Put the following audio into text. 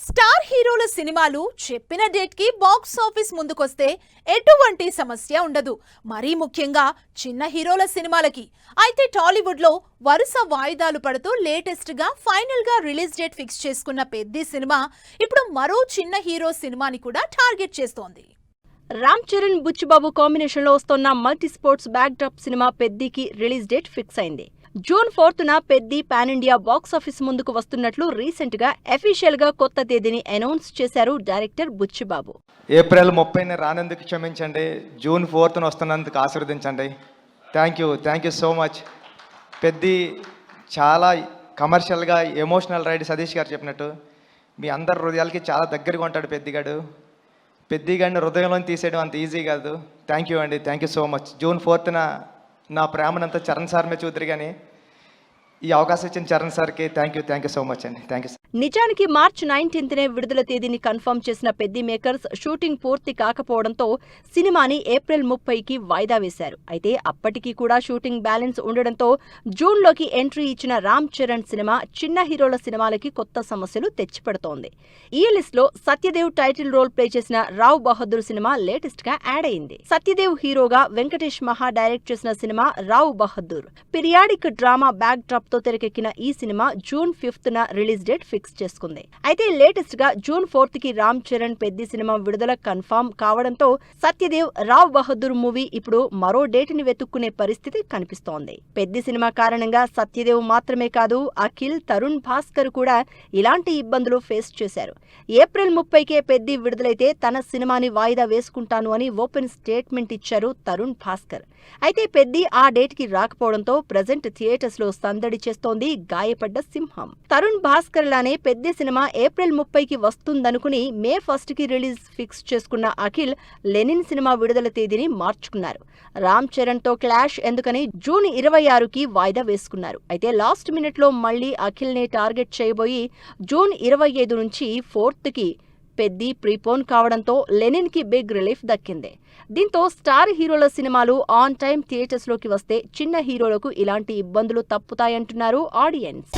Star హీరోల సినిమాలు చెప్పిన డేట్ కి బాక్స్ ఆఫీస్ ముందుకొస్తే ఎటువంటి సమస్య ఉండదు. మరీ ముఖ్యంగా చిన్న హీరోల సినిమాలకి అయితే టాలీవుడ్ లో వరుస వాయిదాలు పడుతూ లేటెస్ట్ గా ఫైనల్ గా రిలీజ్ డేట్ ఫిక్స్ చేసుకున్న పెద్ది సినిమా ఇప్పుడు మరో చిన్న హీరో సినిమాని కూడా టార్గెట్ చేస్తోంది. రామ్ చరణ్ బుచ్చిబాబు కాంబినేషన్ లో వస్తున్న multi sports back drop cinema పెద్దికి రిలీజ్ డేట్ ఫిక్స్ అయింది. జూన్ 4న Peddi pan India box office ముందుకు వస్తున్నట్లు రీసెంట్ గా అఫీషియల్ గా కొత్త తేదీని అనౌన్స్ చేశారు డైరెక్టర్ బుచ్చిబాబు. ఏప్రిల్ 30న రానందుకు క్షమించండి, జూన్ 4న వస్తున్నందుకు ఆశీర్వదించండి. Thank you so much. Peddi చాలా కమర్షియల్గా ఎమోషనల్ రైడ్. సతీష్ గారు చెప్పినట్టు మీ అందరి హృదయాలకి చాలా దగ్గరగా ఉంటాడు పెద్దిగాడు. పెద్దిగాడిని హృదయంలో తీసేయడం అంత ఈజీ కాదు. Thank you so much. June 4న నా ప్రేమనంతా చరణ్ సార్ మీద చూద్దరు, కానీ ఈ అవకాశం ఇచ్చిన చరణ్ సార్కి థ్యాంక్ యూ సో మచ్ అండి. Thank you. నిజానికి మార్చి 19నే విడుదల తేదీని కన్ఫర్మ్ చేసిన పెద్ది మేకర్స్ షూటింగ్ పూర్తి కాకపోవడంతో సినిమాని ఏప్రిల్ 30కి వాయిదా వేశారు. అయితే అప్పటికీ కూడా షూటింగ్ బ్యాలెన్స్ ఉండడంతో జూన్లోకి ఎంట్రీ ఇచ్చిన రామ్ చరణ్ సినిమా చిన్న హీరోల సినిమాలకి కొత్త సమస్యలు తెచ్చిపెడుతోంది. ఈ లిస్ట్ లో సత్యదేవ్ టైటిల్ రోల్ ప్లే చేసిన రావ్ బహదూర్ సినిమా లేటెస్ట్ గా యాడ్ అయింది. సత్యదేవ్ హీరోగా వెంకటేష్ మహా డైరెక్ట్ చేసిన cinema Rao Bahadur periodic drama back drop తో తెరకెక్కిన ఈ సినిమా జూన్ 5న రిలీజ్ డేట్ ఫిక్స్ చేసుకుంది. అయితే లేటెస్ట్ గా జూన్ 4కి రామ్ చరణ్ పెద్ది సినిమా విడుదల కన్ఫర్మ్ కావడంతో సత్యదేవ్ రావ్ బహదూర్ మూవీ ఇప్పుడు మరో డేట్ ని వెతుక్కునే పరిస్థితి కనిపిస్తోంది. పెద్ది సినిమా కారణంగా సత్యదేవ్ మాత్రమే కాదు, అఖిల్, తరుణ్ భాస్కర్ కూడా ఇలాంటి ఇబ్బందులు ఫేస్ చేశారు. ఏప్రిల్ 30కే పెద్ది విడుదలైతే తన సినిమాని వాయిదా వేసుకుంటాను అని ఓపెన్ స్టేట్మెంట్ ఇచ్చారు తరుణ్ భాస్కర్. అయితే పెద్ది ఆ డేట్ కి రాకపోవడంతో ప్రజెంట్ థియేటర్స్ లో సందడి చేస్తోంది గాయపడ్డ సింహం. తరుణ్ భాస్కర్ లానే పెద్ది సినిమా ఏప్రిల్ 30కి వస్తుందనుకుని మే 1కి రిలీజ్ ఫిక్స్ చేసుకున్న అఖిల్ లెనిన్ సినిమా విడుదల తేదీని మార్చుకున్నారు. రామ్ చరణ్ తో క్లాష్ ఎందుకని జూన్ 26కి వాయిదా వేసుకున్నారు. అయితే లాస్ట్ మినిట్ లో మళ్లీ అఖిల్ ని టార్గెట్ చేయబోయి జూన్ 25 నుంచి 4కి పెద్ది ప్రీపోన్ కావడంతో లెనిన్ కి బిగ్ రిలీఫ్ దక్కింది. దీంతో స్టార్ హీరోల సినిమాలు ఆన్ టైం థియేటర్స్ లోకి వస్తే చిన్న హీరోలకు ఇలాంటి ఇబ్బందులు తప్పుతాయంటున్నారు ఆడియన్స్.